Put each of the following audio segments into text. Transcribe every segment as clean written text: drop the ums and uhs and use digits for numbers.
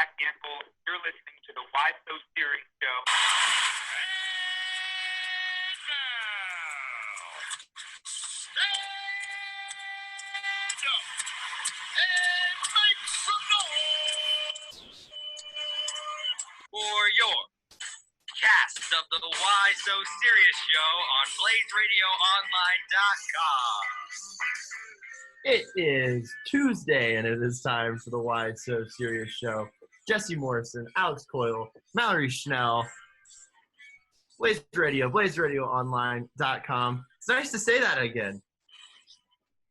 Jack Gamble. You're listening to the Why So Serious Show. Stand up and make some noise for your cast of the Why So Serious Show on BlazeRadioOnline.com. It is Tuesday, and it is time for the Why So Serious Show. Jesse Morrison, Alex Coyle, Mallory Schnell, Blaze Radio, BlazeRadioOnline.com. It's nice to say that again.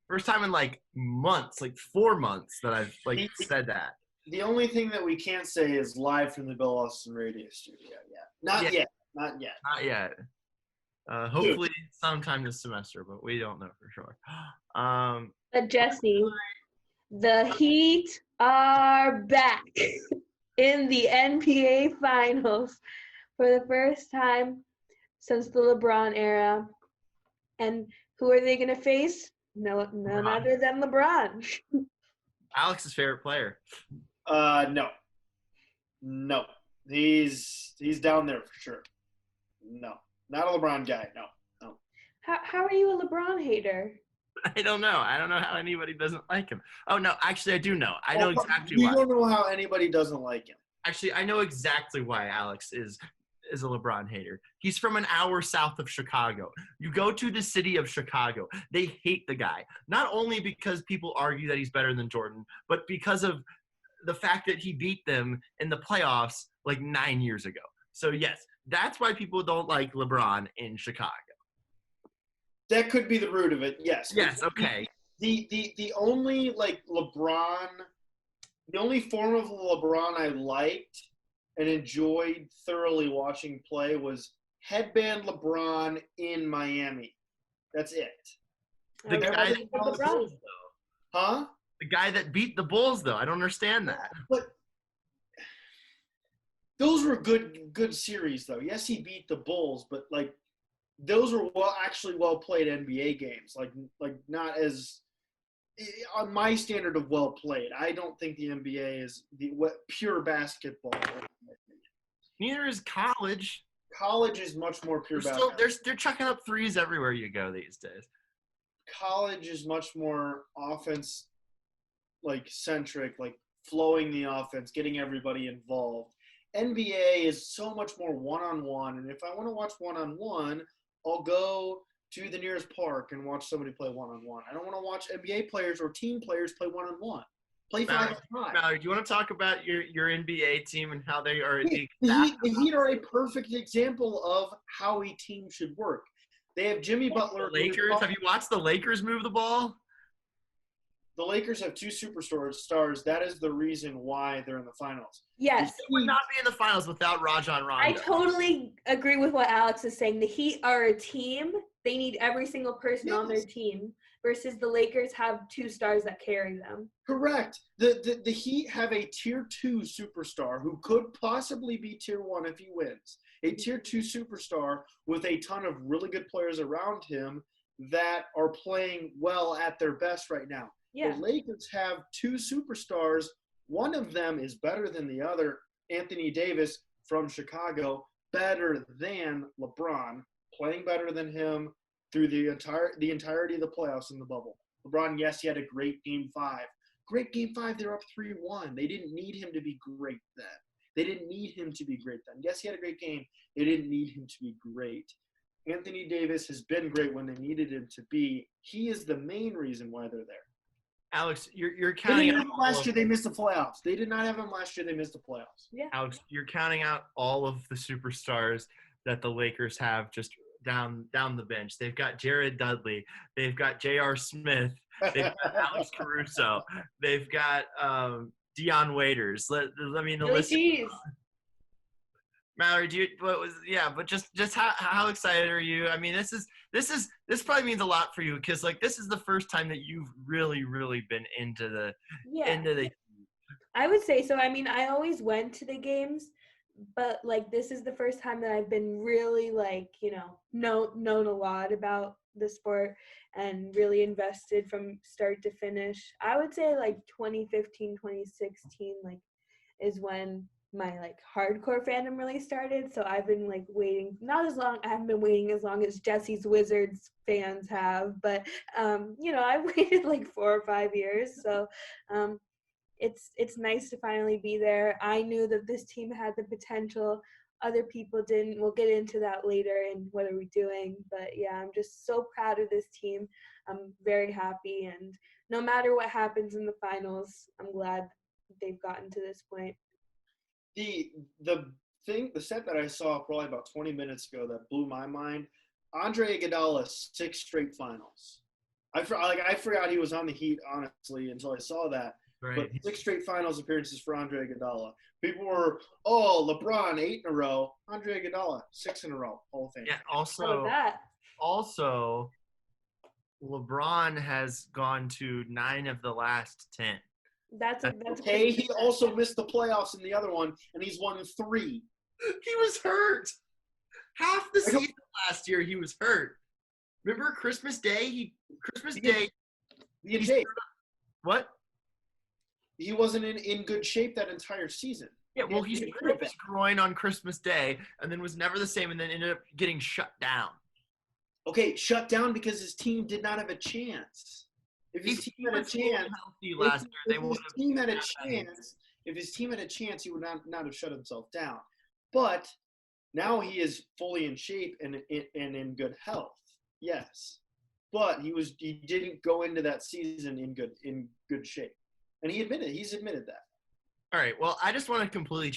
First time in like months, like 4 months that I've said that. The only thing that we can't say is live from the Bill Austin Radio Studio. Not yet. Hopefully sometime this semester, but we don't know for sure. But Jesse, the Heat are back in the NBA Finals for the first time since the LeBron era. And who are they going to face? None other than LeBron. Alex's favorite player. No. He's down there for sure. No. Not a LeBron guy. No. How are you a LeBron hater? I don't know. I don't know how anybody doesn't like him. Oh, no. Actually, I do know. I know exactly why. You don't know how anybody doesn't like him. Actually, I know exactly why Alex is a LeBron hater. He's from an hour south of Chicago. You go to the city of Chicago, they hate the guy. Not only because people argue that he's better than Jordan, but because of the fact that he beat them in the playoffs like 9 years ago. So, yes, that's why people don't like LeBron in Chicago. That could be the root of it, yes. Yes, okay. The only LeBron, the only form of LeBron I liked and enjoyed thoroughly watching play was headband LeBron in Miami. That's it. The guy that beat the Bulls, though. Huh? The guy that beat the Bulls, though. I don't understand that. But those were good series, though. Yes, he beat the Bulls, but those were well played NBA games. Not as on my standard of well played. I don't think the NBA is pure basketball. Neither is college. College is much more pure basketball. They're chucking up threes everywhere you go these days. College is much more offense centric, flowing the offense, getting everybody involved. NBA is so much more one-on-one, and if I want to watch one-on-one, I'll go to the nearest park and watch somebody play one-on-one. I don't want to watch NBA players or team players play one-on-one. Play 5-on-5. Mallory, do you want to talk about your NBA team and how they are? The Heat are a perfect example of how a team should work. They have Jimmy Butler. The Lakers. Have you watched the Lakers move the ball? The Lakers have two superstars. That is the reason why they're in the finals. Yes. They would not be in the finals without Rajon Rondo. I totally agree with what Alex is saying. The Heat are a team. They need every single person on their team versus the Lakers have two stars that carry them. Correct. The Heat have a tier 2 superstar who could possibly be tier 1 if he wins. A tier 2 superstar with a ton of really good players around him that are playing well at their best right now. Yeah. The Lakers have two superstars. One of them is better than the other, Anthony Davis from Chicago, better than LeBron, playing better than him through the entirety of the playoffs in the bubble. LeBron, yes, he had a great Game 5. Great Game 5, they're up 3-1. They didn't need him to be great then. Yes, he had a great game. They didn't need him to be great. Anthony Davis has been great when they needed him to be. He is the main reason why they're there. Alex, you're counting out last year they missed the playoffs. They did not have him last year. They missed the playoffs. Yeah. Alex, you're counting out all of the superstars that the Lakers have just down the bench. They've got Jared Dudley. They've got J.R. Smith. They've got Alex Caruso. They've got Dion Waiters. The list. Mallory, but just how excited are you? I mean, this probably means a lot for you because this is the first time that you've really been into the. I would say so. I mean, I always went to the games, but this is the first time that I've been really known a lot about the sport and really invested from start to finish. I would say 2015, 2016, is when my like hardcore fandom really started. So I've been like waiting, not as long, I haven't been waiting as long as Jesse's Wizards fans have, but you know, I've waited like 4 or 5 years. So it's nice to finally be there. I knew that this team had the potential. Other people didn't. We'll get into that later and what are we doing. But yeah, I'm just so proud of this team. I'm very happy, and no matter what happens in the finals, I'm glad they've gotten to this point. The set that I saw probably about 20 minutes ago that blew my mind, Andre Iguodala 6 straight finals. I forgot he was on the Heat, honestly, until I saw that. Right. But 6 straight finals appearances for Andre Iguodala. People were, LeBron 8 in a row. Andre Iguodala 6 in a row. Hall of Fame. Yeah. How about Also, that? LeBron has gone to 9 of the last 10. That's Okay, he also missed the playoffs in the other one, and he's won 3. He was hurt. Half the season last year, he was hurt. Remember Christmas Day? In shape. What? He wasn't in good shape that entire season. Yeah, well, he screwed his groin on Christmas Day and then was never the same and then ended up getting shut down. Okay, shut down because his team did not have a chance. If his team had a chance, if his team had a chance, he would not have shut himself down. But now he is fully in shape and in good health. Yes, but he didn't go into that season in good shape, and he's admitted that. All right. Well, I just want to completely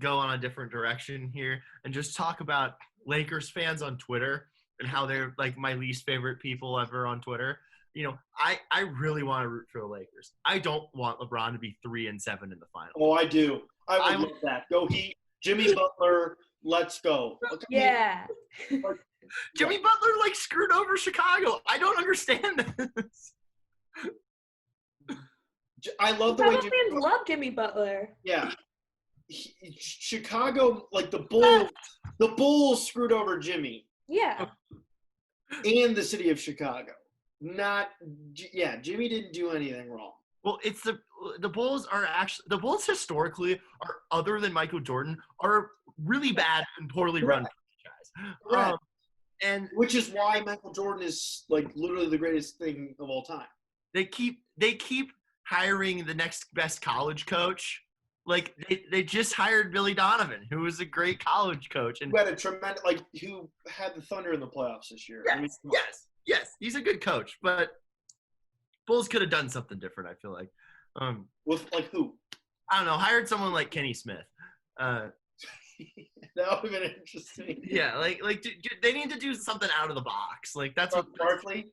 go on a different direction here and just talk about Lakers fans on Twitter and how they're like my least favorite people ever on Twitter. You know, I really want to root for the Lakers. I don't want LeBron to be 3-7 in the finals. Oh, I do. I would love that. Go Heat. Jimmy Butler, let's go. Yeah. Jimmy Butler screwed over Chicago. I don't understand this. I love the way Chicago fans love Jimmy Butler. Yeah. Chicago, the Bulls screwed over Jimmy. Yeah. And the city of Chicago. Jimmy didn't do anything wrong. Well, it's the Bulls historically are, other than Michael Jordan, are really bad and poorly run franchise. And which is why Michael Jordan is literally the greatest thing of all time. They keep hiring the next best college coach. They just hired Billy Donovan, who was a great college coach and who had a tremendous who had the Thunder in the playoffs this year. Yes, he's a good coach, but Bulls could have done something different. I feel like. With who? I don't know. Hired someone like Kenny Smith. That would have been interesting. Yeah, they need to do something out of the box. That's what Barkley.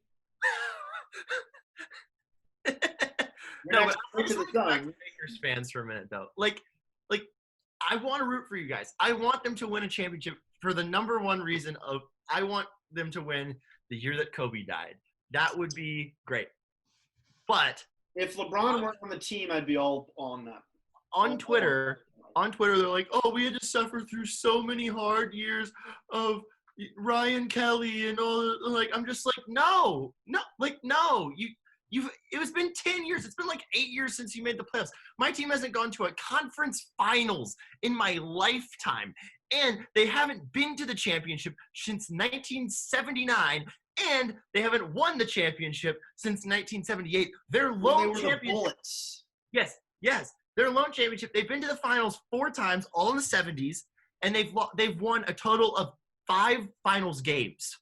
No, but Lakers fans for a minute though. I want to root for you guys. I want them to win a championship for the number one reason of I want them to win the year that Kobe died. That would be great. But if LeBron weren't on the team, I'd be all on that. On Twitter, they're like, "Oh, we had to suffer through so many hard years of Ryan Kelly and all." I'm just no. It's been 10 years. It's been 8 years since you made the playoffs. My team hasn't gone to a conference finals in my lifetime. And they haven't been to the championship since 1979. And they haven't won the championship since 1978. Their lone championship. The Bullets. Yes. Their lone championship. They've been to the finals 4 times, all in the 70s. And they've won a total of 5 finals games.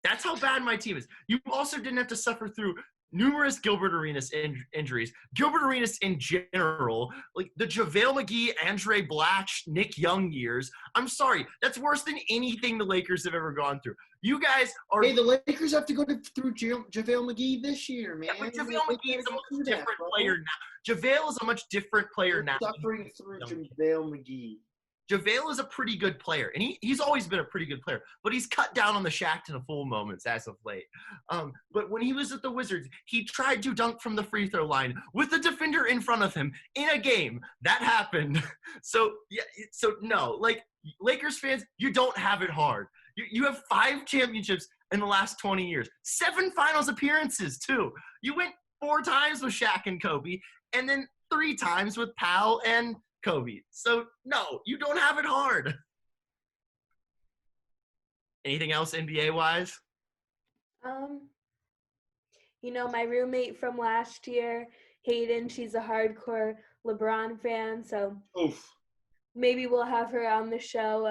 That's how bad my team is. You also didn't have to suffer through numerous Gilbert Arenas injuries. Gilbert Arenas in general, the JaVale McGee, Andre Black, Nick Young years. I'm sorry, that's worse than anything the Lakers have ever gone through. You guys are. Hey, the Lakers have to go through JaVale McGee this year, man. Yeah, but JaVale McGee is a much different player now. JaVale is a much different player now. Suffering through JaVale McGee. JaVale is a pretty good player, and he's always been a pretty good player, but he's cut down on the Shaq to the full moments as of late. But when he was at the Wizards, he tried to dunk from the free throw line with the defender in front of him in a game. That happened. So no, Lakers fans, you don't have it hard. You have 5 championships in the last 20 years, 7 finals appearances too. You went 4 times with Shaq and Kobe, and then 3 times with Powell and Kobe. So, no, you don't have it hard. Anything else NBA-wise? My roommate from last year, Hayden, she's a hardcore LeBron fan, so Oof. maybe we'll have her on the show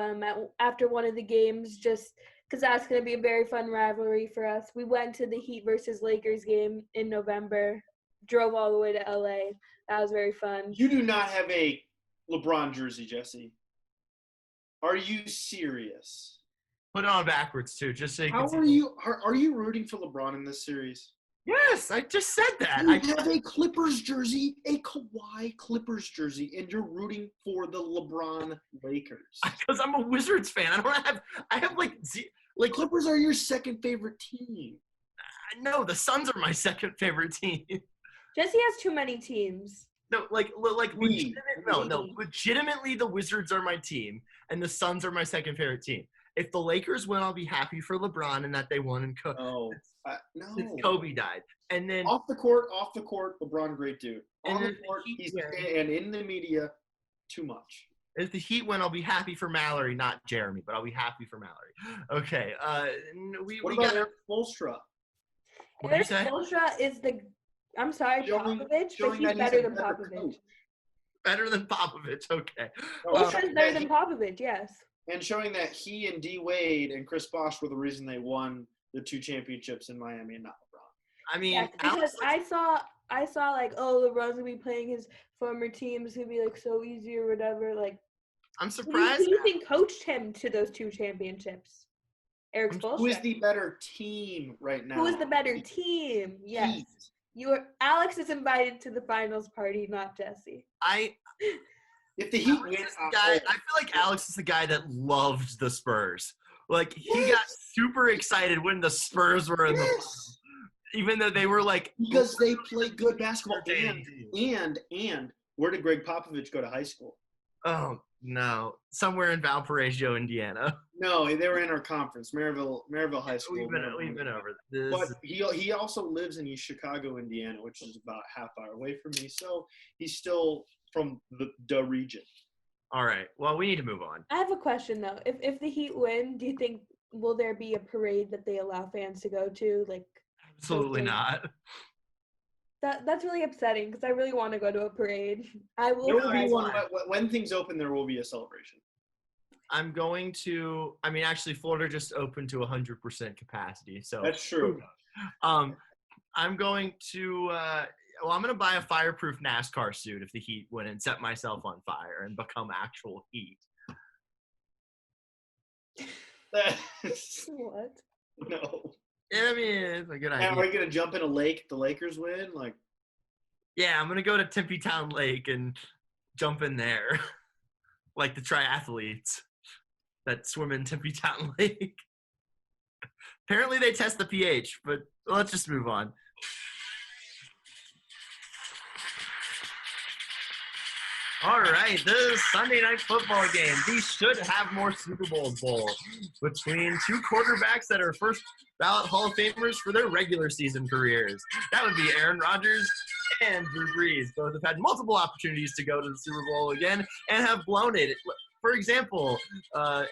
after one of the games, just because that's going to be a very fun rivalry for us. We went to the Heat versus Lakers game in November, drove all the way to LA. That was very fun. You do not have a LeBron jersey, Jesse. Are you serious? Put it on backwards, too, just so you can How see. are you rooting for LeBron in this series? Yes, I just said that. You have a Clippers jersey, a Kawhi Clippers jersey, and you're rooting for the LeBron Lakers. Because I'm a Wizards fan. I have like Clippers are your second favorite team. no, the Suns are my second favorite team. Jesse has too many teams. No, legitimately, the Wizards are my team, and the Suns are my second favorite team. If the Lakers win, I'll be happy for LeBron and that they won and No. since Kobe died. And then Off the court, LeBron, great dude. On the then court, Heat and in the media, too much. if the Heat win, I'll be happy for Mallory, not Jeremy, but I'll be happy for Mallory. Okay. What We about got Eric Spoelstra? What do you Eric say? Spoelstra is I'm sorry, Showing- Popovich, but showing he's that he's better a than better Popovich. coach. Better than Popovich. Okay. Spoelstra's better than Popovich, yes. And showing that he and D Wade and Chris Bosh were the reason they won the 2 championships in Miami and not LeBron. I mean, Yeah, because I saw like, oh, LeBron's gonna be playing his former team. It's gonna be like so easy or whatever. Like, I'm who surprised. do you think coached him to those 2 championships? Eric Spoelstra. Who is the better team right now? Who is the better team? Yes. Heat. Alex is invited to the finals party, not Jesse. If the Heat win, I feel like Alex is the guy that loved the Spurs. Like he got super excited when the Spurs were in the finals, even though they were like because they play good basketball. entertaining And where did Greg Popovich go to high school? Oh no, somewhere in Valparaiso, Indiana. No, they were in our conference, Maryville High School. We've been over this. But he also lives in East Chicago, Indiana, which is about a half hour away from me. So he's still from the region. All right. Well, we need to move on. I have a question though. If the Heat win, do you think will there be a parade that they allow fans to go to? Like, Absolutely not. that's really upsetting because I really want to go to a parade. I will. There will be That's one fine. when things open. There will be a celebration. I'm going to. I mean, actually, Florida just opened to 100% capacity, so That's true. I'm going to. I'm going to buy a fireproof NASCAR suit if the Heat win and set myself on fire and become actual Heat. What? No. I mean, it's a good Now, idea. are you gonna jump in a lake if the Lakers win? Like, Yeah, I'm going to go to Tempe Town Lake and jump in there, like the triathletes that swim in Tempe Town Lake. Apparently, they test the pH, but let's just move on. All right, this Sunday night football game. These should have more Super Bowls bowl between 2 quarterbacks that are first ballot Hall of Famers for their regular season careers. That would be Aaron Rodgers and Drew Brees. Both have had multiple opportunities to go to the Super Bowl again and have blown it. For example,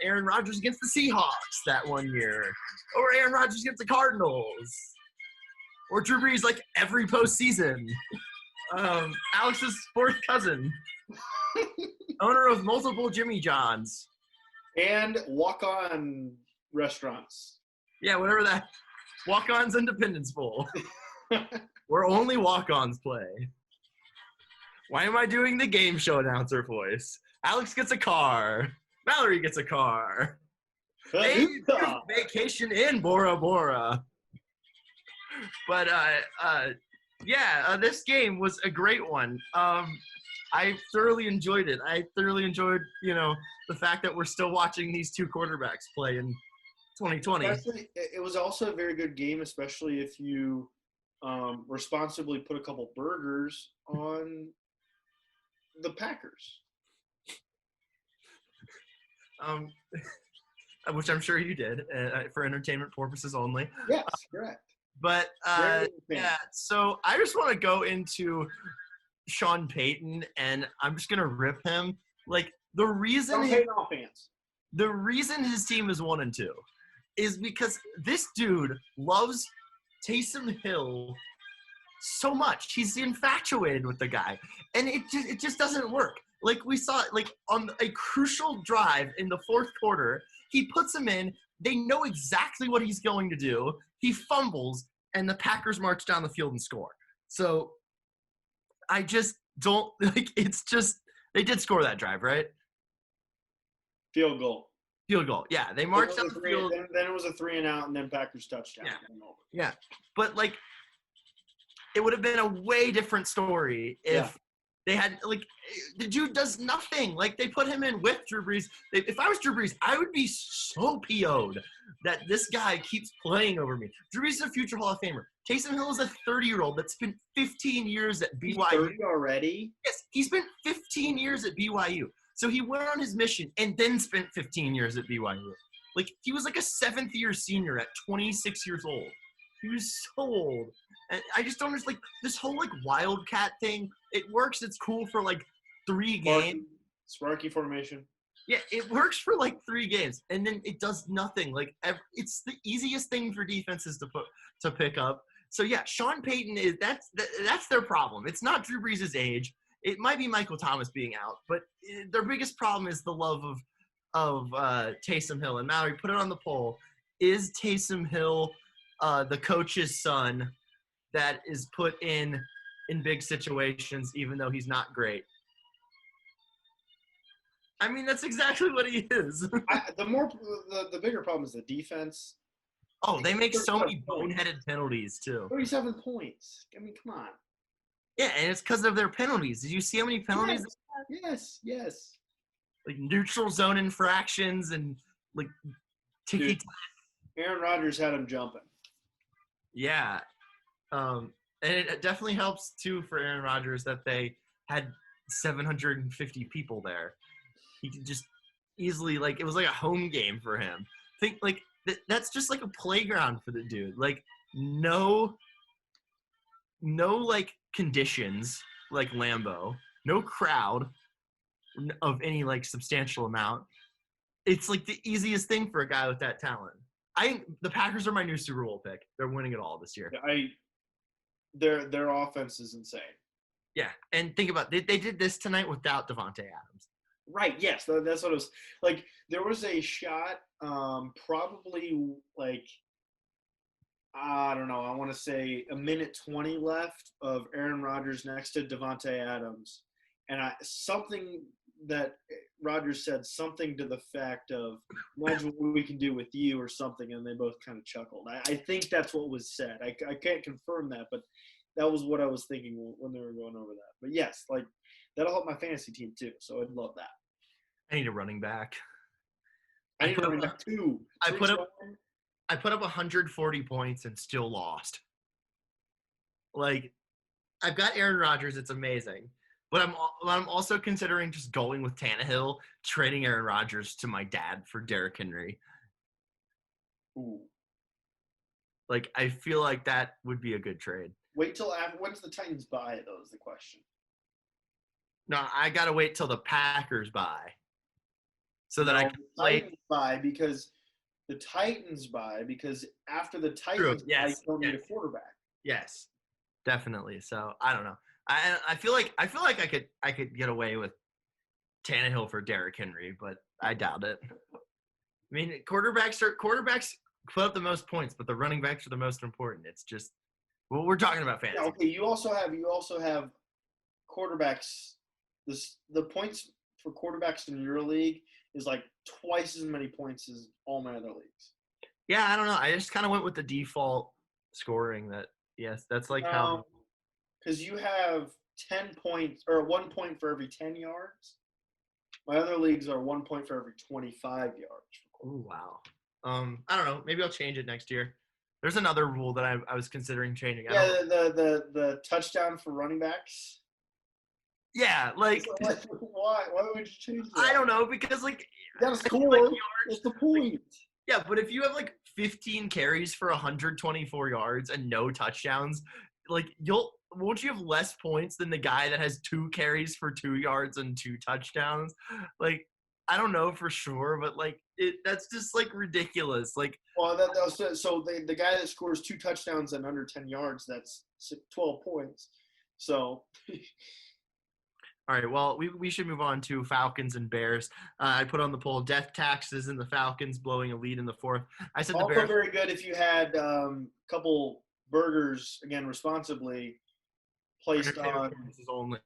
Aaron Rodgers against the Seahawks that one year, or Aaron Rodgers against the Cardinals, or Drew Brees like every postseason. Alex's 4th cousin, owner of multiple Jimmy Johns. and walk-on restaurants. Yeah, whatever that. Walk-ons Independence Bowl. Where only walk-ons play. Why am I doing the game show announcer voice? Alex gets a car. Mallory gets a car. Hey, vacation in Bora Bora. But this game was a great one. I thoroughly enjoyed it. I thoroughly enjoyed, the fact that we're still watching these 2 quarterbacks play in 2020. It was also a very good game, especially if you responsibly put a couple burgers on the Packers. Which I'm sure you did for entertainment purposes only. Yes, correct. But Very good. yeah, so I just want to go into Sean Payton, and I'm just gonna rip him. Like the reason Don't hate all fans. the reason his team is 1-2 is because this dude loves Taysom Hill so much. He's infatuated with the guy, and it just doesn't work. Like we saw, like on a crucial drive in the fourth quarter, he puts him in. They know exactly what he's going to do. He fumbles, and the Packers march down the field and score. So I just don't like. It's just they did score that drive, right? Field goal. Field goal. Yeah, they marched down the field. Then it was a 3-and-out, and then Packers touchdown. Yeah, but like it would have been a way different story if they had like the dude does nothing. Like they put him in with Drew Brees. If I was Drew Brees, I would be so PO'd that this guy keeps playing over me. Drew Brees is a future Hall of Famer. Taysom Hill is a 30-year-old that spent 15 years at BYU. 30 already? Yes, he spent 15 years at BYU. So he went on his mission and then spent 15 years at BYU. Like he was like a 7th-year senior at 26 years old. He was so old. And I just don't understand, like, this whole, like, Wildcat thing, it works. It's cool for, like, 3 games. Sparky formation. Yeah, it works for, like, 3 games. And then it does nothing. Like, it's the easiest thing for defenses to pick up. So, yeah, Sean Payton, that's their problem. It's not Drew Brees' age. It might be Michael Thomas being out. But their biggest problem is the love of Taysom Hill. And, Mallory, put it on the poll. Is Taysom Hill the coach's son that is put in big situations even though he's not great? I mean, that's exactly what he is. The bigger problem is the defense. Oh, they make so many boneheaded penalties too. 37 points. I mean, come on. Yeah, and it's because of their penalties. Did you see how many penalties? Yes. Like neutral zone infractions and like ticky. Aaron Rodgers had him jumping. Yeah. And it definitely helps, too, for Aaron Rodgers that they had 750 people there. He could just easily, like, it was like a home game for him. Think, like, that's just like a playground for the dude. Like, no, like, conditions like Lambeau. No crowd of any, like, substantial amount. It's, like, the easiest thing for a guy with that talent. I think the Packers are my new Super Bowl pick. They're winning it all this year. Their offense is insane. Yeah, and think about it. They did this tonight without Devontae Adams. Right, yes. That's what it was. Like, there was a shot, probably, like, I don't know, I want to say a minute 20 left of Aaron Rodgers next to Devontae Adams. And something that Rodgers said, something to the fact of, imagine what we can do with you or something, and they both kind of chuckled. I think that's what was said. I can't confirm that, but that was what I was thinking when they were going over that. But yes, like, that'll help my fantasy team too, so I'd love that. I need a running back. I need a running back too. I put up 140 points and still lost. Like, I've got Aaron Rodgers. It's amazing. But I'm also considering just going with Tannehill, trading Aaron Rodgers to my dad for Derrick Henry. Ooh. Like, I feel like that would be a good trade. Wait till after. When's the Titans buy, though, is the question. No, I got to wait till the Packers buy. So that I can play. The Titans buy because after the Titans buy, you don't need a quarterback. Yes, definitely. So, I don't know. I feel like I could get away with Tannehill for Derrick Henry, but I doubt it. I mean, quarterbacks put up the most points, but the running backs are the most important. It's just we're talking about fantasy. Yeah, okay, you also have quarterbacks. The points for quarterbacks in your league is like twice as many points as all my other leagues. Yeah, I don't know. I just kind of went with the default scoring. That's like how. Because you have 10 points or 1 point for every 10 yards. My other leagues are 1 point for every 25 yards. Oh wow. I don't know. Maybe I'll change it next year. There's another rule that I was considering changing. Yeah, the touchdown for running backs. Yeah, like why would you change that? I don't know because like you gotta score. What's the point? Yeah, but if you have like 15 carries for 124 yards and no touchdowns, like won't you have less points than the guy that has 2 carries for 2 yards and 2 touchdowns? Like, I don't know for sure, but like that's just like ridiculous. Like, Well, that was, so the guy that scores 2 touchdowns and under 10 yards, that's 12 points. So all right, well, we should move on to Falcons and Bears. I put on the poll death taxes and the Falcons blowing a lead in the 4th. I said the also Bears. very good if you had a couple burgers, again, responsibly placed on Purposes only.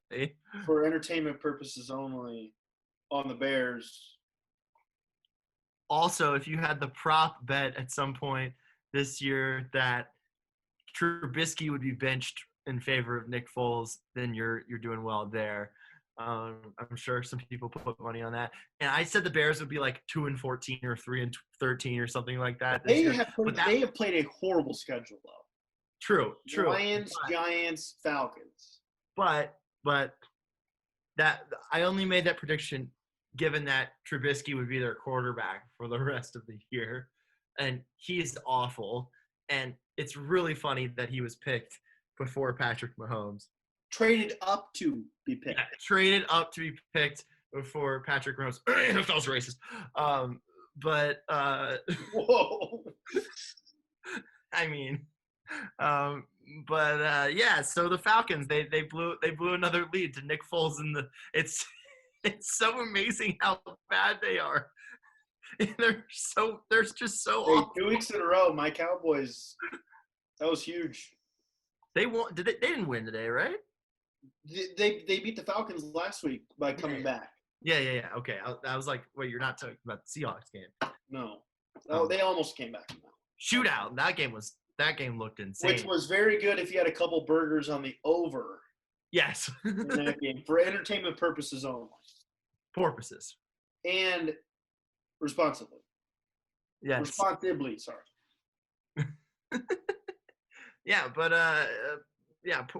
for entertainment purposes only on the Bears. Also, if you had the prop bet at some point this year that Trubisky would be benched in favor of Nick Foles, then you're doing well there. I'm sure some people put money on that. And I said the Bears would be like 2-14 or 3-13 or something like that. They have played a horrible schedule though. True. Lions, Giants, Falcons. But that I only made that prediction given that Trubisky would be their quarterback for the rest of the year, and he's awful. And it's really funny that he was picked before Patrick Mahomes. Traded up to be picked. Yeah, traded up to be picked before Patrick Mahomes. That was racist. Whoa. I mean, yeah. So the Falcons, they blew another lead to Nick Foles, and it's so amazing how bad they are. They're just so Hey, awful. 2 weeks in a row, my Cowboys. That was huge. They won. They didn't win today, right? They beat the Falcons last week by coming back. Yeah. Okay. I was like, wait, you're not talking about the Seahawks game. No. Oh, they almost came back. Shootout. That game looked insane. Which was very good if you had a couple burgers on the over yes. in that game for entertainment purposes only. Porpoises. And responsibly. Yes. Responsibly, sorry. Yeah, but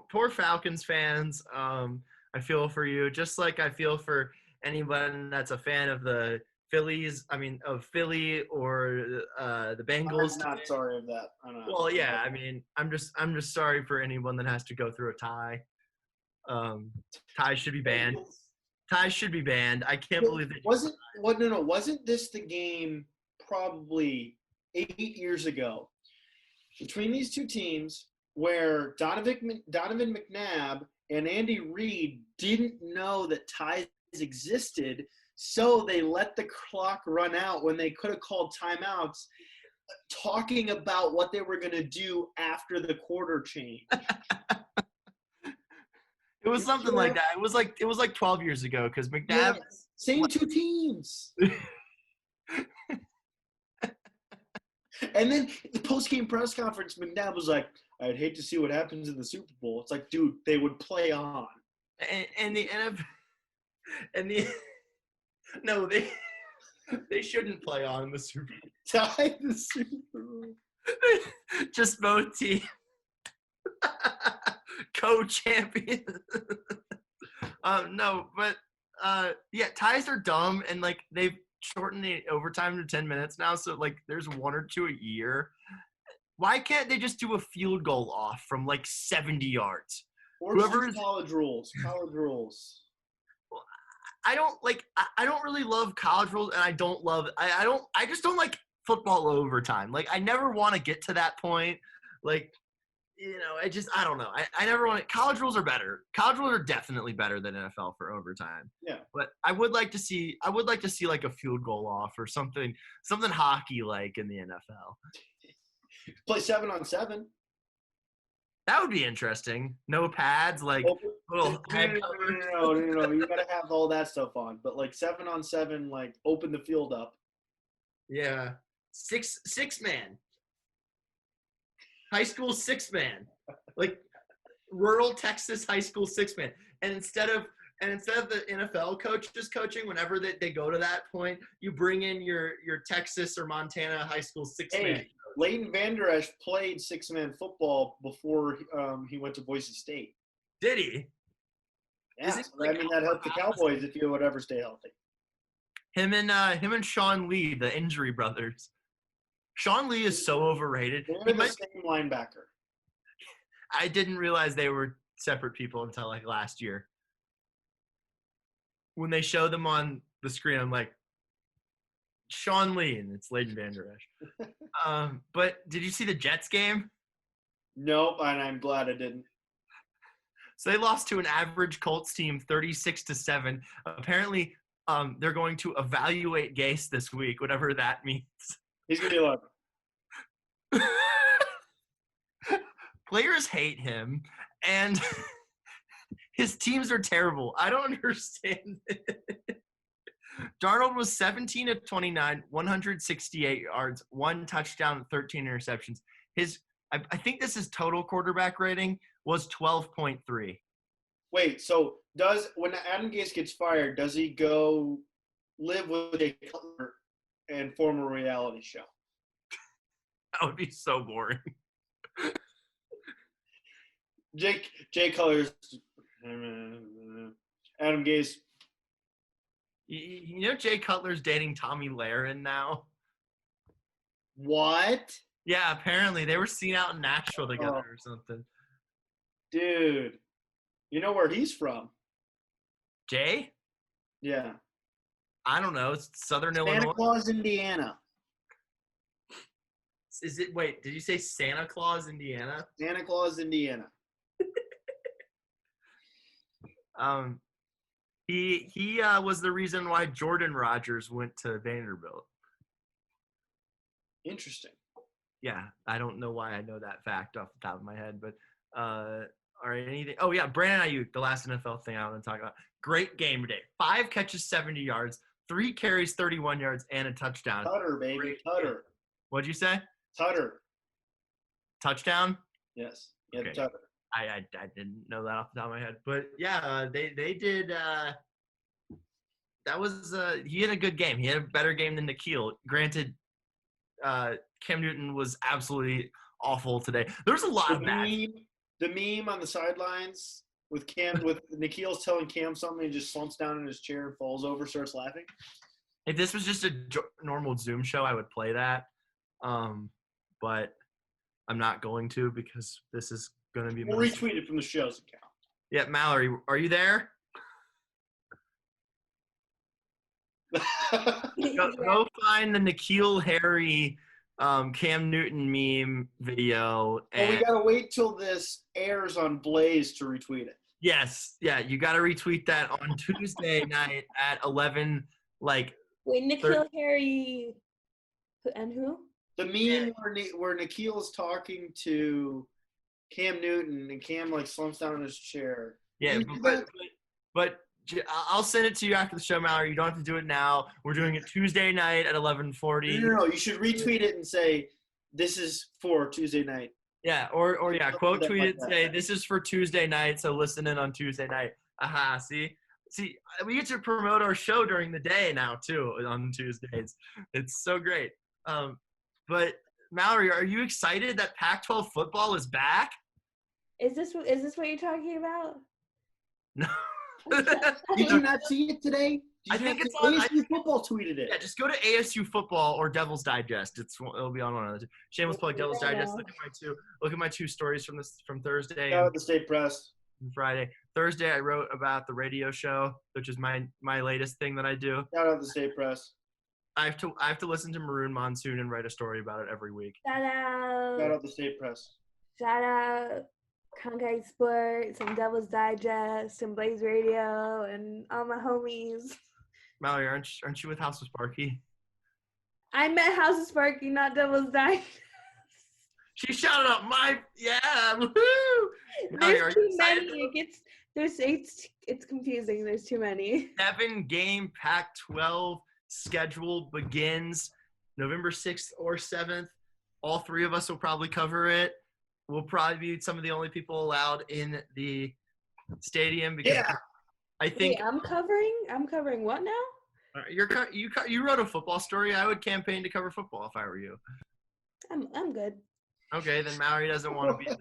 poor Falcons fans. I feel for you, just like I feel for anyone that's a fan of the Phillies. I mean, of Philly or the Bengals. I'm not sorry of that. Well, yeah. I mean, I'm just sorry for anyone that has to go through a tie. Ties should be banned. Ties should be banned. I can't believe it. Wasn't this the game probably 8 years ago between these two teams where Donovan McNabb and Andy Reid didn't know that ties existed, so they let the clock run out when they could have called timeouts, talking about what they were going to do after the quarter change. It was something like that. It was like 12 years ago because McNabb. Yes, same two teams. And then the post-game press conference, McNabb was like, "I'd hate to see what happens in the Super Bowl." It's like, dude, they would play on. And the NFL, no, they shouldn't play on in the Super Bowl. Tie the Super Bowl. Just both teams. Co-champion. No, but yeah, ties are dumb, and like they've shortened the overtime to 10 minutes now, so like there's 1 or 2 a year. Why can't they just do a field goal off from like 70 yards? Or college rules. College rules. I don't really love college rules, and I just don't like football overtime. Like I never want to get to that point. Like, you know, I don't know. I never want to. College rules are better. College rules are definitely better than NFL for overtime. Yeah. But I would like to see like a field goal off or something hockey like in the NFL. Play 7-on-7. That would be interesting. No pads, like little head covers. No. You gotta have all that stuff on. But like 7-on-7, like open the field up. Yeah. Six man. High school 6-man, like rural Texas high school 6-man, and instead of the NFL coaches coaching, whenever they go to that point, you bring in your Texas or Montana high school 6-man. Hey, Leighton Vander Esch played 6-man football before he went to Boise State. Did he? Yeah, that helped the Cowboys if you would ever stay healthy. Him and Sean Lee, the injury brothers. Sean Lee is so overrated. They're the same linebacker. I didn't realize they were separate people until like last year. When they show them on the screen, I'm like, Sean Lee, and it's Leighton Vander Esch. But did you see the Jets game? Nope, and I'm glad I didn't. So they lost to an average Colts team 36-7. Apparently, they're going to evaluate Gase this week, whatever that means. He's gonna be like, Players hate him, and his teams are terrible. I don't understand it. Darnold was 17 of 29, 168 yards, 1 touchdown, 13 interceptions. I think this is total quarterback rating was 12.3. wait. So when Adam Gase gets fired, does he go live with Jay Cutler and form a reality show? That would be so boring. Jay Cutler's Adam Gase. You know Jay Cutler's dating Tommy Lahren now? What? Yeah, apparently. They were seen out in Nashville together or something. Dude, you know where he's from? Jay? Yeah. I don't know. It's Southern Santa Illinois. Claus, Indiana. Wait, did you say Santa Claus, Indiana? Santa Claus, Indiana. He was the reason why Jordan Rodgers went to Vanderbilt. Interesting. Yeah, I don't know why I know that fact off the top of my head, but all right, anything? Oh yeah, Brandon Ayuk, the last NFL thing I want to talk about. Great game today. 5 catches, 70 yards, 3 carries, 31 yards, and a touchdown. Tutter, baby. Great Tutter. game. What'd you say? Tutter. Touchdown? Yes. Yeah, Okay. Tutter. I didn't know that off the top of my head, but yeah, they did. That was he had a good game. He had a better game than Nikhil. Granted, Cam Newton was absolutely awful today. There was a lot of bad. The meme on the sidelines with Nikhil's telling Cam something, and just slumps down in his chair and falls over, starts laughing. If this was just a normal Zoom show, I would play that, but I'm not going to because this is going to be. We'll retweet it from the show's account. Yeah, Mallory, are you there? Go find the Nikhil Harry Cam Newton meme video. Well, we gotta wait till this airs on Blaze to retweet it. Yes, yeah, you got to retweet that on Tuesday night at 11. Wait, Nikhil Harry and who? The meme where Nikhil's talking to Cam Newton and Cam slumps down in his chair. Yeah, but I'll send it to you after the show, Mallory. You don't have to do it now. We're doing it Tuesday night at 11:40. No, you should retweet it and say, this is for Tuesday night. Yeah, or yeah, quote tweet it and say, this is for Tuesday night, so listen in on Tuesday night. Aha, see, we get to promote our show during the day now, too, on Tuesdays. It's so great. But, Mallory, are you excited that Pac-12 football is back? Is this what you're talking about? No. Did you not see it today? I think it's on. ASU Football tweeted it. Yeah, just go to ASU Football or Devil's Digest. It'll be on one of the two. Shameless plug, Devil's Digest. Look at my two stories from Thursday Shout out and the State Press. Friday. Thursday, I wrote about the radio show, which is my latest thing that I do. Shout out the State Press. I have to listen to Maroon Monsoon and write a story about it every week. Shout out. Shout out the State Press. Shout out Concrete Sports and Devil's Digest and Blaze Radio and all my homies. Mallory, aren't you with House of Sparky? I met House of Sparky, not Devil's Digest. She shouted out woohoo! Mallory, There's too many. It's confusing. There's too many. 7-game Pac-12 schedule begins November 6th or 7th. All 3 of us will probably cover it. We'll probably be some of the only people allowed in the stadium because I think. Wait, I'm covering what now? You wrote a football story. I would campaign to cover football if I were you. I'm good. Okay, then Mallory doesn't want to be.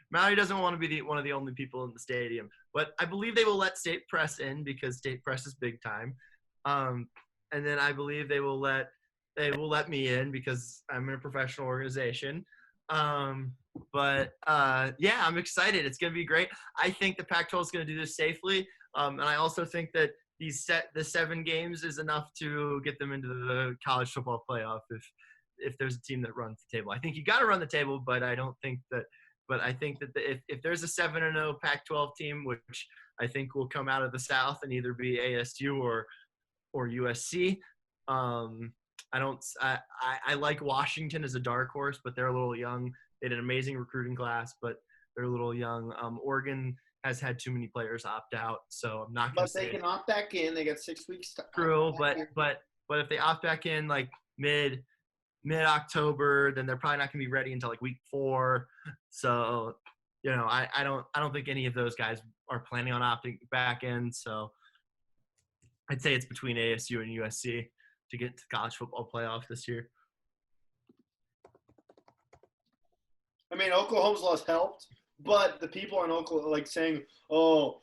Mallory doesn't want to be one of the only people in the stadium. But I believe they will let State Press in because State Press is big time. And then I believe they will let me in because I'm in a professional organization. But yeah, I'm excited. It's going to be great. I think the Pac-12 is going to do this safely, and I also think that the 7 games is enough to get them into the college football playoff if there's a team that runs the table. I think you got to run the table, but I don't think that. But I think that if there's a 7-0 Pac-12 team, which I think will come out of the South and either be ASU or USC. I like Washington as a dark horse, but they're a little young. They had an amazing recruiting class, but they're a little young. Oregon has had too many players opt out, so I'm not going to But say they can opt back in. They got 6 weeks to true. opt back in. But if they opt back in like mid October, then they're probably not going to be ready until like week 4. So I don't think any of those guys are planning on opting back in. So I'd say it's between ASU and USC to get to the college football playoff this year. I mean, Oklahoma's loss helped, but the people in Oklahoma like saying, well,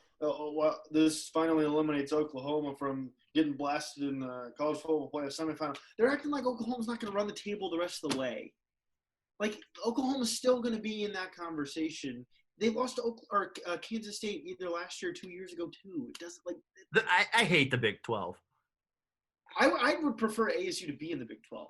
this finally eliminates Oklahoma from getting blasted in the college football playoff semifinal. They're acting like Oklahoma's not going to run the table the rest of the way. Like, Oklahoma's still going to be in that conversation. They lost to Kansas State either last year or 2 years ago, too. It doesn't like – I hate the Big 12. I would prefer ASU to be in the Big 12.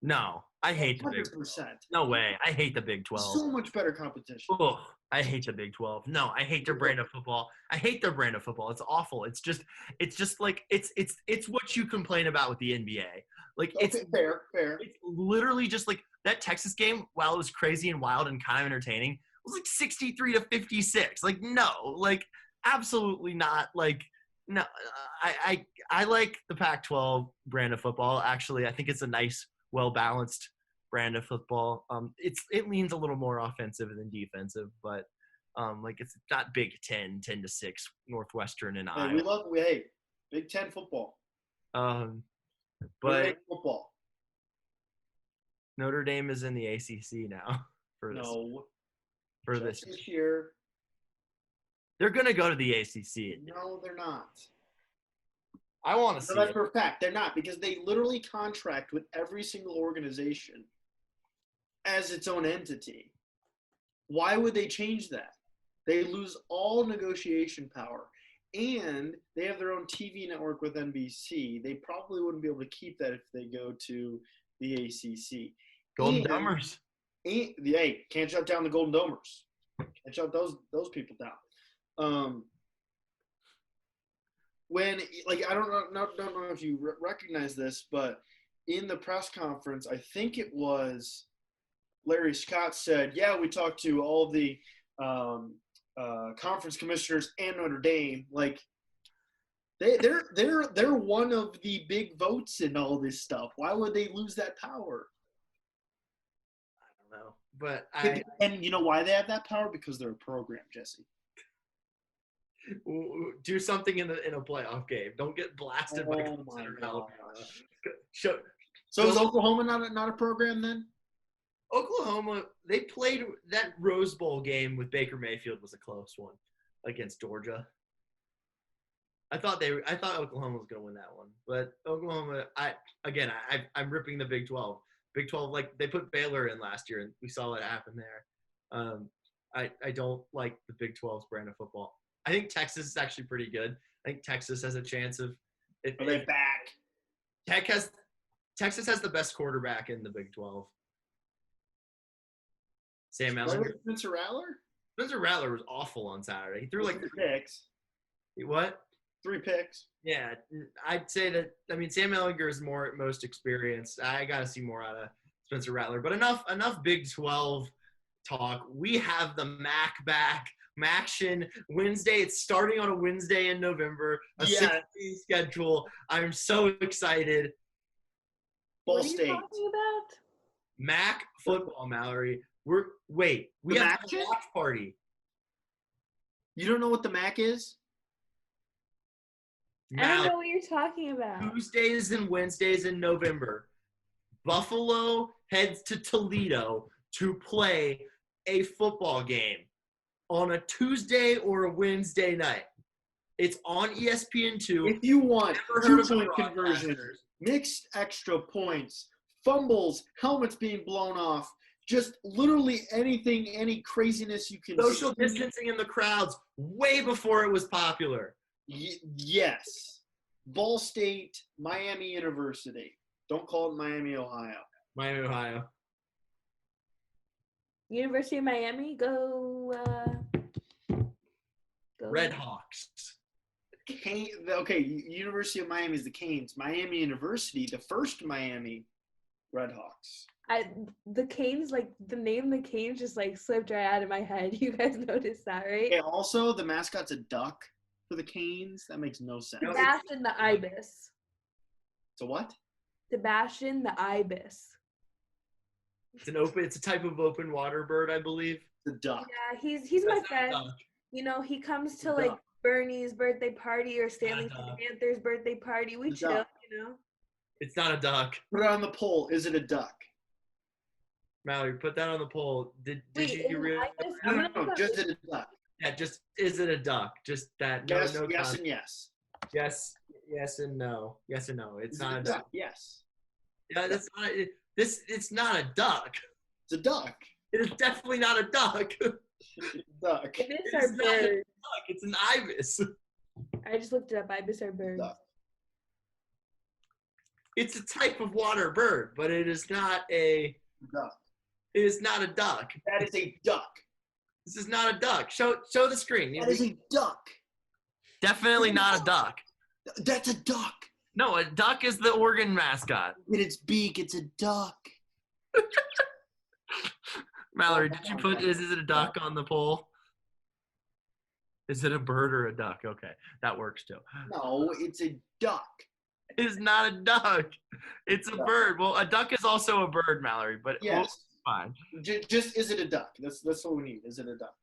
No, I hate the Big 12. No way. I hate the Big 12. So much better competition. Ugh, I hate the Big 12. No, I hate their brand of football. I hate their brand of football. It's awful. It's just like it's what you complain about with the NBA. Like it's fair. It's literally just like that Texas game. While it was crazy and wild and kind of entertaining, it was like 63-56. Like no, like absolutely not. Like no, I like the Pac-12 brand of football. Actually, I think it's a nice, well-balanced brand of football. It leans a little more offensive than defensive, but like it's not Big 10, 10-6 Northwestern and Iowa. We hate Big 10 football. But football. Notre Dame is in the ACC now this year. They're gonna go to the ACC. No, they're not. I want to see. That's for a fact. They're not, because they literally contract with every single organization as its own entity. Why would they change that? They lose all negotiation power, and they have their own TV network with NBC. They probably wouldn't be able to keep that if they go to the ACC. Golden Domers. Hey, can't shut down the Golden Domers. Can't shut those people down. When I don't know if you recognize this, but in the press conference, I think it was Larry Scott said, "Yeah, we talked to all of the conference commissioners and Notre Dame. Like, they're one of the big votes in all this stuff. Why would they lose that power?" I don't know, but and you know why they have that power? Because they're a program, Jesse. Do something in a playoff game. Don't get blasted by Clemson or Alabama. So is Oklahoma not a program then? Oklahoma, they played that Rose Bowl game with Baker Mayfield was a close one against Georgia. I thought Oklahoma was going to win that one, but Oklahoma, I'm ripping the Big 12. Big 12, like they put Baylor in last year, and we saw what happened there. I don't like the Big 12's brand of football. I think Texas is actually pretty good. I think Texas has a chance of. Are they back? Texas has the best quarterback in the Big 12. Sam Ehlinger. Spencer Rattler? Spencer Rattler was awful on Saturday. He threw like 3 picks. What? 3 picks. Yeah, I'd say that. I mean, Sam Ehlinger is most experienced. I got to see more out of Spencer Rattler. But enough Big 12 talk. We have the MAC back. Maction Wednesday. It's starting on a Wednesday in November. A 6-day schedule. I'm so excited. Ball State. State. What are you talking about? MAC football, Mallory. We have a watch party. You don't know what the MAC is? I don't know what you're talking about. Tuesdays and Wednesdays in November. Buffalo heads to Toledo to play a football game on a Tuesday or a Wednesday night. It's on ESPN2. If you want 2-point conversion, mixed extra points, fumbles, helmets being blown off, Just literally anything, any craziness you can. Social distancing in the crowds way before it was popular. Yes. Ball State, Miami University. Don't call it Miami, Ohio. Miami, Ohio. University of Miami, go. Red Hawks. Okay, University of Miami is the Canes. Miami University, the first Miami Red Hawks. The Canes, like the name the Canes just like slipped right out of my head. You guys noticed that, right? Okay, also, the mascot's a duck for the Canes. That makes no sense. Sebastian the Ibis. So what? Sebastian the Ibis. It's a type of open water bird, I believe. The duck. Yeah, he's my That's not a friend. duck. You know, he comes to The like duck. Bernie's birthday party or Stanley duck. Panther's birthday party. We The chill, duck. you know. It's not a duck. Put it on the poll. Is it a duck? Mallory, put that on the poll. Did Wait, you is really? Ibis- No, I'm no, gonna no. put- Just is it a duck? Yeah, just is it a duck? Just that. No, Yes, no. yes, and yes. Yes, and no. Yes and no. It's Is it not a a duck? duck. Yes. Yeah, that's not. It's not a duck. It's a duck. It is definitely not a duck. Duck. Ibis It are is not a birds. duck. It's an ibis. I just looked it up. Ibis are birds. Duck. It's a type of water bird, but it is not a. Duck. It is not a duck. That is a duck. This is not a duck. Show the screen. That is a duck. Definitely not a duck. That's a duck. No, a duck is the Oregon mascot. With its beak, it's a duck. Mallory, did you put is it a duck on the poll? Is it a bird or a duck? Okay, that works too. No, it's a duck. It is not a duck. It's a bird. Well, a duck is also a bird, Mallory, but Yes. fine. Just is it a duck? That's what we need. Is it a duck?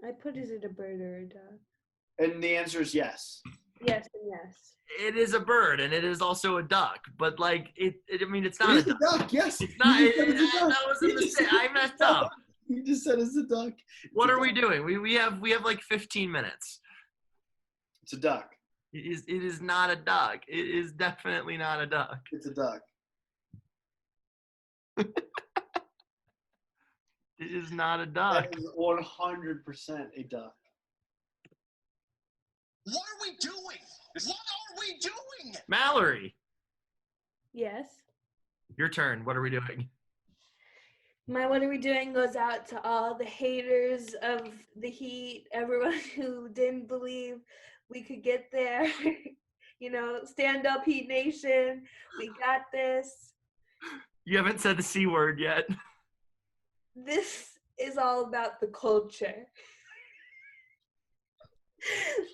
I put is it a bird or a duck? And the answer is yes. Yes and yes. It is a bird and it is also a duck, but like I mean, it's It not a is a duck. duck. Yes. It's not. You just said it's a duck. That was a You just mistake. said I it's a messed duck. up. You just said it's a duck. What It's a are we duck. doing? We have like 15 minutes. It's a duck. It is not a duck. It is definitely not a duck. It's a duck. It is not a duck. That is 100% a duck. What are we doing? What are we doing? Mallory, Yes. your turn. What are we doing? My what are we doing goes out to all the haters of the Heat, everyone who didn't believe we could get there. You know, stand up, Heat Nation. We got this. You haven't said the C word yet. This is all about the culture.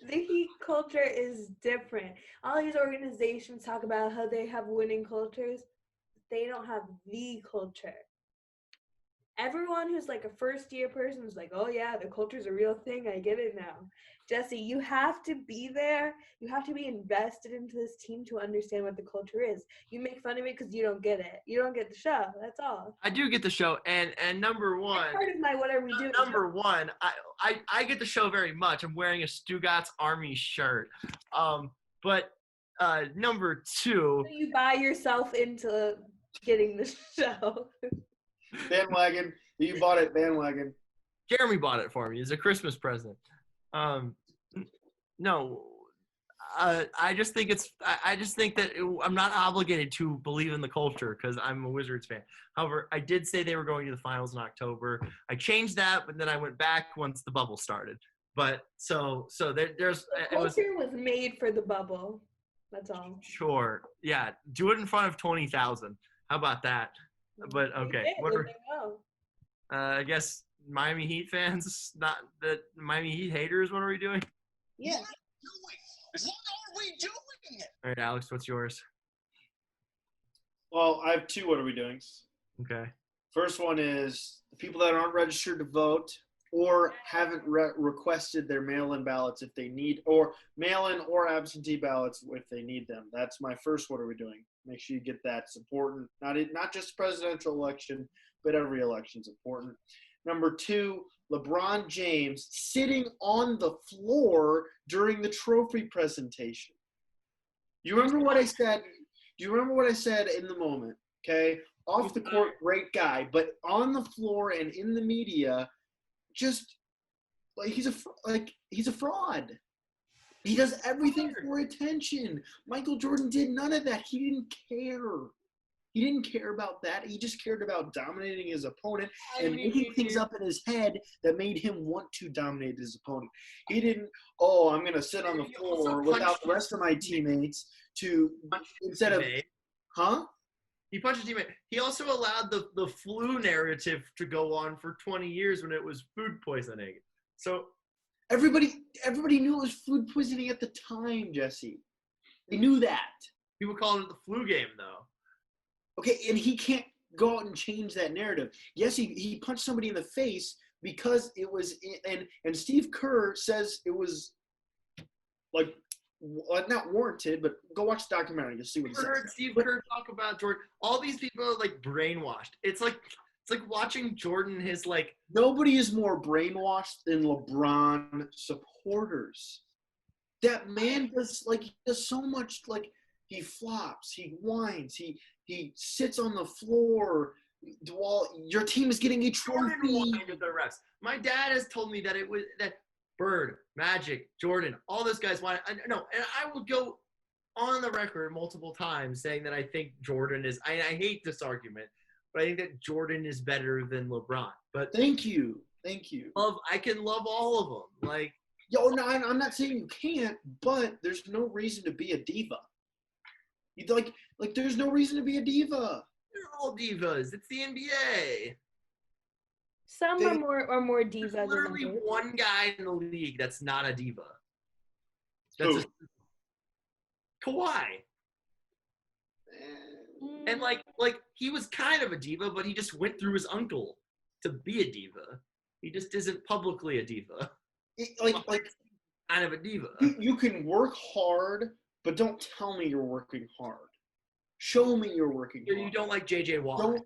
The Heat culture is different. All these organizations talk about how they have winning cultures. They don't have the culture. Everyone who's like a first year person is like, oh yeah, the culture's a real thing. I get it now. Jesse, you have to be there. You have to be invested into this team to understand what the culture is. You make fun of it because you don't get it. You don't get the show. That's all. I do get the show, and number one, That's part of my what are we doing? number one, I get the show very much. I'm wearing a Stugatz Army shirt. But number two, So you buy yourself into getting the show. Bandwagon. You bought it, bandwagon. Jeremy bought it for me. It's a Christmas present. No, I just think that I'm not obligated to believe in the culture because I'm a Wizards fan. However, I did say they were going to the finals in October. I changed that, but then I went back once the bubble started. But so there's The it was culture was made for the bubble. That's all. sure, yeah. Do it in front of 20,000. How about that? But They okay, did, what and are, they will. I guess Miami Heat fans, not the Miami Heat haters. What are we doing? Yeah. What are we doing? All right, Alex, what's yours? Well, I have two what are we doings. Okay. First one is the people that aren't registered to vote or haven't requested their mail-in ballots if they need, or mail-in or absentee ballots if they need them. That's my first what are we doing. Make sure you get that. It's important. Not just presidential election, but every election's important. Number two, LeBron James sitting on the floor during the trophy presentation. You remember what I said? Do you remember what I said in the moment? Okay. off the court, great guy, but on the floor and in the media, just like he's a fraud. He does everything for attention. Michael Jordan did none of that. He didn't care. He didn't care about that. He just cared about dominating his opponent and making things up in his head that made him want to dominate his opponent. He didn't, I'm going to sit on the floor without the rest of my teammates instead of, huh? He punched his teammate. He also allowed the flu narrative to go on for 20 years when it was food poisoning. So everybody knew it was food poisoning at the time, Jesse. They knew that. People called it the flu game, though. Okay, and he can't go out and change that narrative. Yes, he punched somebody in the face because it was and Steve Kerr says it was like not warranted, but go watch the documentary. You'll see what he says. Heard Steve Kerr talk about Jordan. All these people are like brainwashed. It's like watching Jordan. His like nobody is more brainwashed than LeBron supporters. That man does so much. Like he flops, he whines, he sits on the floor while your team is getting a trophy. With the refs. My dad has told me that it was that Bird, Magic, Jordan, all those guys want. No, and I will go on the record multiple times saying that I think Jordan is. I hate this argument, but I think that Jordan is better than LeBron. But thank you. I can love all of them. Like, no, I'm not saying you can't, but there's no reason to be a diva. Like there's no reason to be a diva. They're all divas. It's the NBA. Some are more divas. There's literally one guy in the league that's not a diva. Who? Kawhi. And like he was kind of a diva, but he just went through his uncle to be a diva. He just isn't publicly a diva. Kind of a diva. You can work hard, but don't tell me you're working hard. Show me you're working hard. You don't like JJ Watt.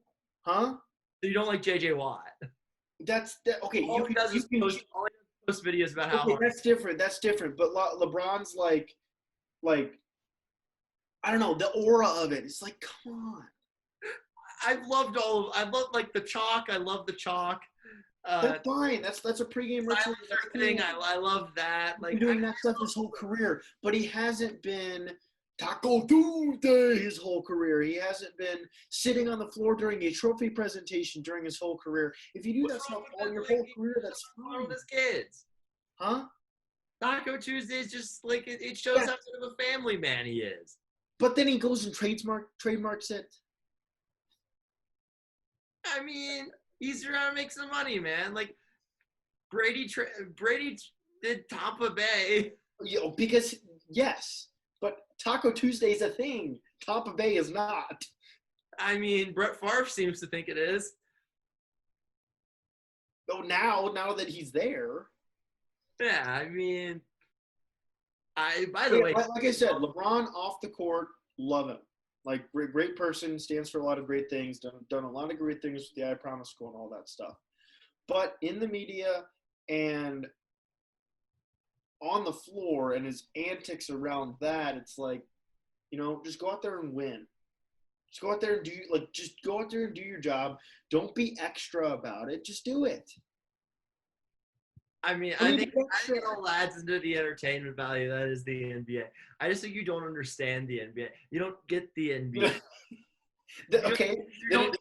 Huh? You don't like JJ Watt. Okay. All he does is post videos about how hard. That's different. But LeBron's like I don't know, the aura of it. It's like, come on. I love like the chalk. I love the chalk. That's fine. That's a pregame ritual thing. I love that. Like he's been doing that stuff his whole career, but he hasn't been Taco Tuesday his whole career. He hasn't been sitting on the floor during a trophy presentation during his whole career. If you do that stuff all your whole career, that's fine. With his kids, huh? Taco Tuesday is just like it shows how sort of a family man he is. But then he goes and trademarks it. I mean, he's trying to make some money, man. Like Brady did Tampa Bay. Because yes, but Taco Tuesday is a thing. Tampa Bay is not. I mean, Brett Favre seems to think it is. Oh, now that he's there. Yeah, I mean, by the way, like I said, LeBron off the court, love him. Like great person, stands for a lot of great things, done a lot of great things with the I Promise School and all that stuff. But in the media and on the floor and his antics around that, it's like, just go out there and win. Just go out there and do your job. Don't be extra about it. Just do it. I mean, I think it all adds into the entertainment value that is the NBA. I just think you don't understand the NBA. You don't get the NBA. Okay. You don't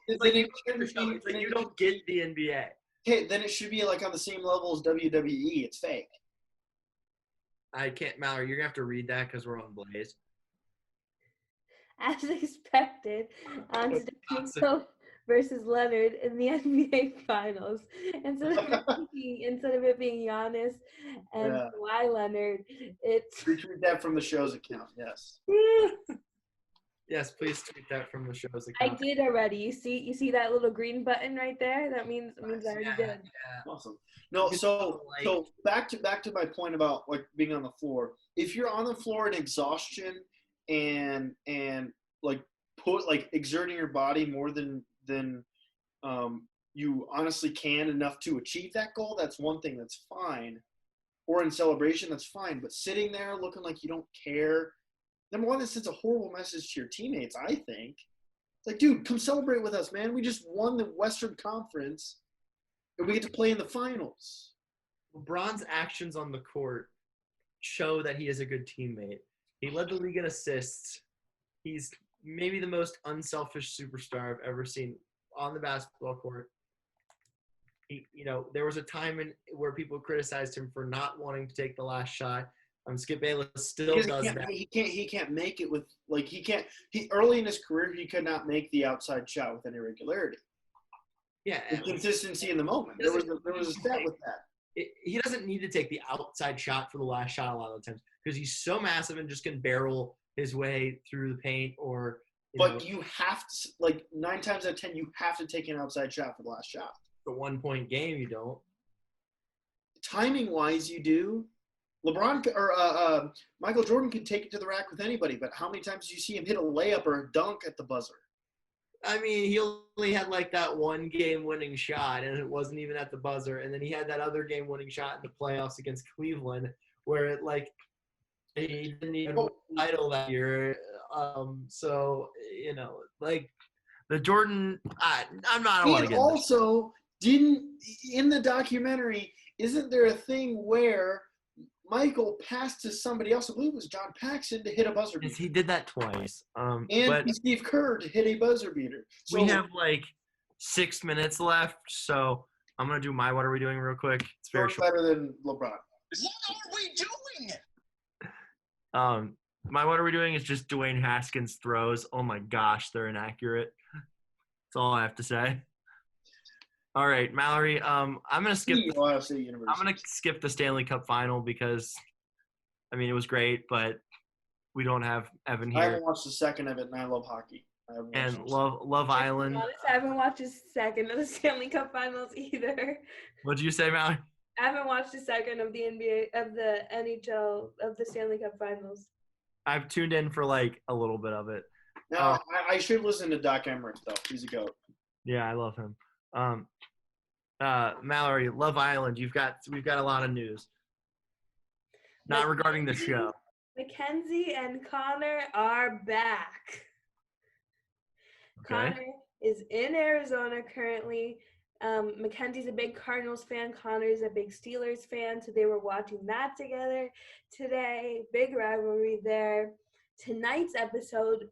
get the NBA. Okay, then it should be like on the same level as WWE. It's fake. I can't, Mallory. You're gonna have to read that because we're on Blaze. As expected, Antetokounmpo versus Leonard in the NBA Finals. Instead of it being Giannis and Kawhi Leonard, it's retweet that from the show's account. Yes. Yes, please tweet that from the show's account. I did already. You see that little green button right there? That means I already did. Yeah. Awesome. No, so back to my point about like being on the floor. If you're on the floor in exhaustion and like exerting your body more than you honestly can enough to achieve that goal, that's one thing, that's fine. Or in celebration, that's fine. But sitting there looking like you don't care, number one, this sends a horrible message to your teammates, I think. It's like, dude, come celebrate with us, man. We just won the Western Conference, and we get to play in the finals. LeBron's actions on the court show that he is a good teammate. He led the league in assists. He's maybe the most unselfish superstar I've ever seen on the basketball court. There was a time where people criticized him for not wanting to take the last shot. Skip Bayless still does that. He can't make it with early in his career he could not make the outside shot with any regularity. Yeah, the consistency in the moment. There was a stat with that. He doesn't need to take the outside shot for the last shot a lot of the times because he's so massive and just can barrel his way through the paint you have to, 9 times out of 10, you have to take an outside shot for the last shot. The 1-point game, you don't. Timing wise, you do. LeBron or Michael Jordan can take it to the rack with anybody, but how many times do you see him hit a layup or a dunk at the buzzer? I mean, he only had that one game-winning shot, and it wasn't even at the buzzer. And then he had that other game-winning shot in the playoffs against Cleveland, where he didn't even win the title that year. The Jordan, I'm not. I don't want to get. Also, in the documentary, isn't there a thing where Michael passed to somebody else, I believe it was John Paxson, to hit a buzzer beater? He did that twice. And Steve Kerr to hit a buzzer beater. So we have 6 minutes left, so I'm going to do my What Are We Doing real quick. It's very short. Better than LeBron. What are we doing? My What Are We Doing is just Dwayne Haskins throws. Oh my gosh, they're inaccurate. That's all I have to say. All right, Mallory. I'm gonna skip. Ohio State University. I'm gonna skip the Stanley Cup final because, it was great, but we don't have Evan here. I haven't watched the second of it, and I love hockey. And Love Island. I haven't watched a second of the Stanley Cup Finals either. What did you say, Mallory? I haven't watched a second of the NBA, of the NHL, of the Stanley Cup Finals. I've tuned in for a little bit of it. No, I should listen to Doc Emmerich though. He's a goat. Yeah, I love him. Mallory, Love Island. We've got a lot of news. Not regarding the show. Mackenzie and Connor are back. Okay. Connor is in Arizona currently. Mackenzie's a big Cardinals fan. Connor's a big Steelers fan. So they were watching that together today. Big rivalry there. Tonight's episode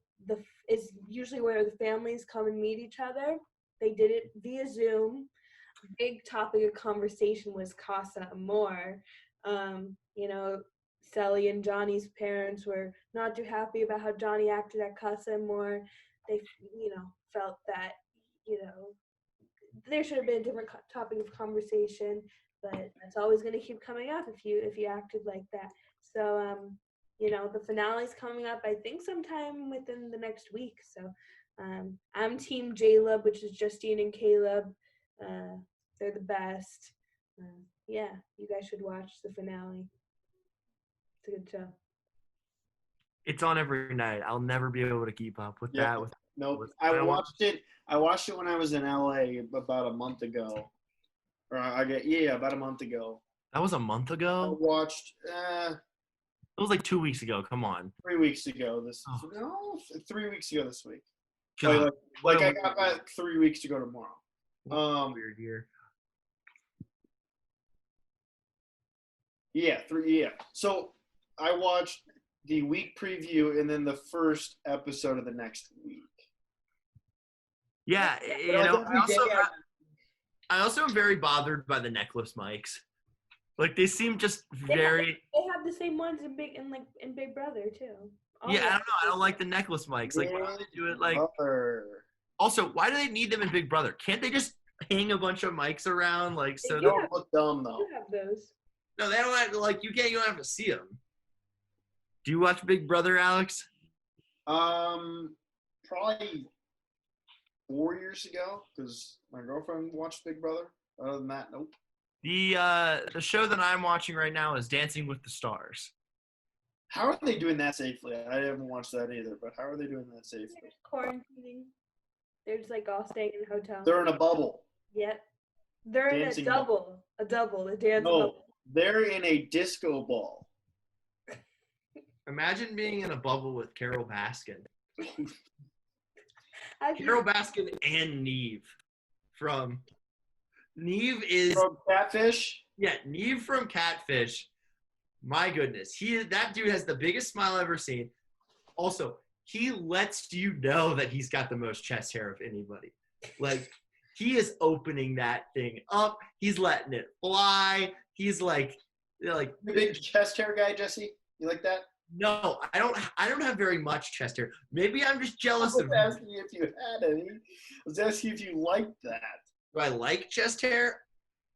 is usually where the families come and meet each other. They did it via Zoom. Big topic of conversation was Casa Amor. Sally and Johnny's parents were not too happy about how Johnny acted at Casa Amor. They, felt that, there should have been a different topic of conversation, but that's always going to keep coming up if you acted like that. So, the finale's coming up, I think, sometime within the next week. So, I'm Team J-Lub, which is Justine and Caleb. They're the best. You guys should watch the finale. It's a good show. It's on every night. I'll never be able to keep up with that. Nope. I watched it when I was in LA about a month ago. About a month ago. That was a month ago? I watched it was 2 weeks ago. Come on. 3 weeks ago 3 weeks ago this week. God, I got back 3 weeks to go tomorrow. Weird year. Yeah, So I watched the week preview and then the first episode of the next week. Yeah, I also am very bothered by the necklace mics. They seem just very. They have the same ones in Big Brother too. I don't know. I don't like the necklace mics. Why don't they do it Also, why do they need them in Big Brother? Can't they just hang a bunch of mics around so? They don't look dumb though. You have those. No, they don't have you don't have to see them. Do you watch Big Brother, Alex? Probably 4 years ago, because my girlfriend watched Big Brother. Other than that, nope. The show that I'm watching right now is Dancing with the Stars. How are they doing that safely? I haven't watched that either, but how are they doing that safely? They're quarantining. They're just all staying in a hotel. They're in a bubble. Yep. They're Dancing in a double. A dance No, bubble. they're in a disco ball. Imagine being in a bubble with Carol Baskin. Carol Baskin and Neve is From Catfish. Neve from Catfish. My goodness, that dude has the biggest smile I've ever seen. Also, he lets you know that he's got the most chest hair of anybody. Like, he is opening that thing up. He's letting it fly. He's like The big chest hair guy, Jesse. You like that? no, I don't have very much chest hair. Maybe I'm just I jealous was of. asking you if you had any. I was asking if you liked that. Do I like chest hair?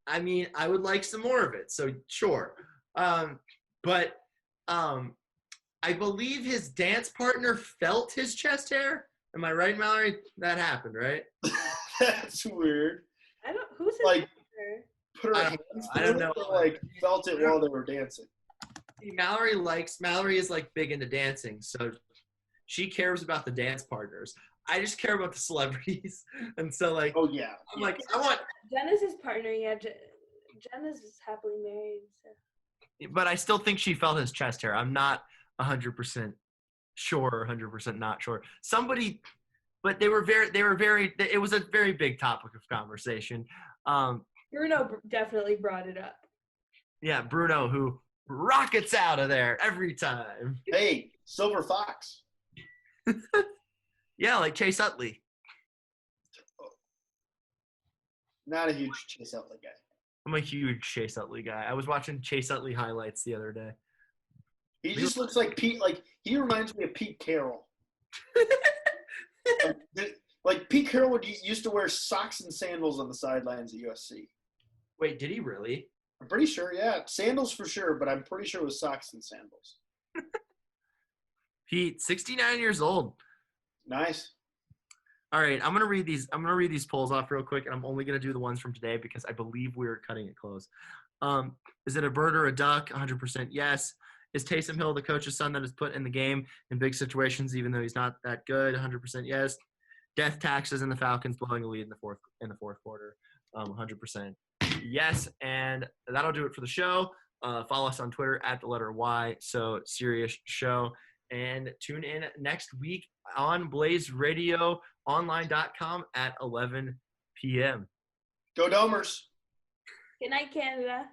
I mean, I would like some more of it. So sure. But I believe his dance partner felt his chest hair. Am I right, Mallory? That happened, right? That's weird. I don't. Who's his Like, sister? put her I hands don't through know. it or, like, felt it while they were dancing. Mallory is like big into dancing, so she cares about the dance partners. I just care about the celebrities, and so like Oh, yeah. I'm like I want, Jen is his partner. Yeah, Jen is happily married. So. but I still think she felt his chest hair. I'm not 100% sure, or 100% not sure. Somebody, but they were very. It was a very big topic of conversation. Bruno definitely brought it up. Yeah, Bruno, who rockets out of there every time. Hey, Silver Fox. Yeah, like Chase Utley. Not a huge Chase Utley guy. I'm a huge Chase Utley guy. I was watching Chase Utley highlights the other day. He just looks like Pete. Like, he reminds me of Pete Carroll. Like Pete Carroll used to wear socks and sandals on the sidelines at USC. Wait, did he really? I'm pretty sure, yeah. Sandals for sure, but I'm pretty sure it was socks and sandals. Pete, 69 years old. Nice. All right, I'm gonna read these polls off real quick, and I'm only gonna do the ones from today because I believe we're cutting it close. Is it a bird or a duck? 100% yes. Is Taysom Hill the coach's son that is put in the game in big situations, even though he's not that good? 100% yes. Death taxes and the Falcons blowing a lead in the fourth quarter. 100% yes. And that'll do it for the show. Follow us on Twitter at the letter Y. So Serious Show. And tune in next week on BlazeRadioOnline.com at 11 p.m. Go Domers. Good night, Canada.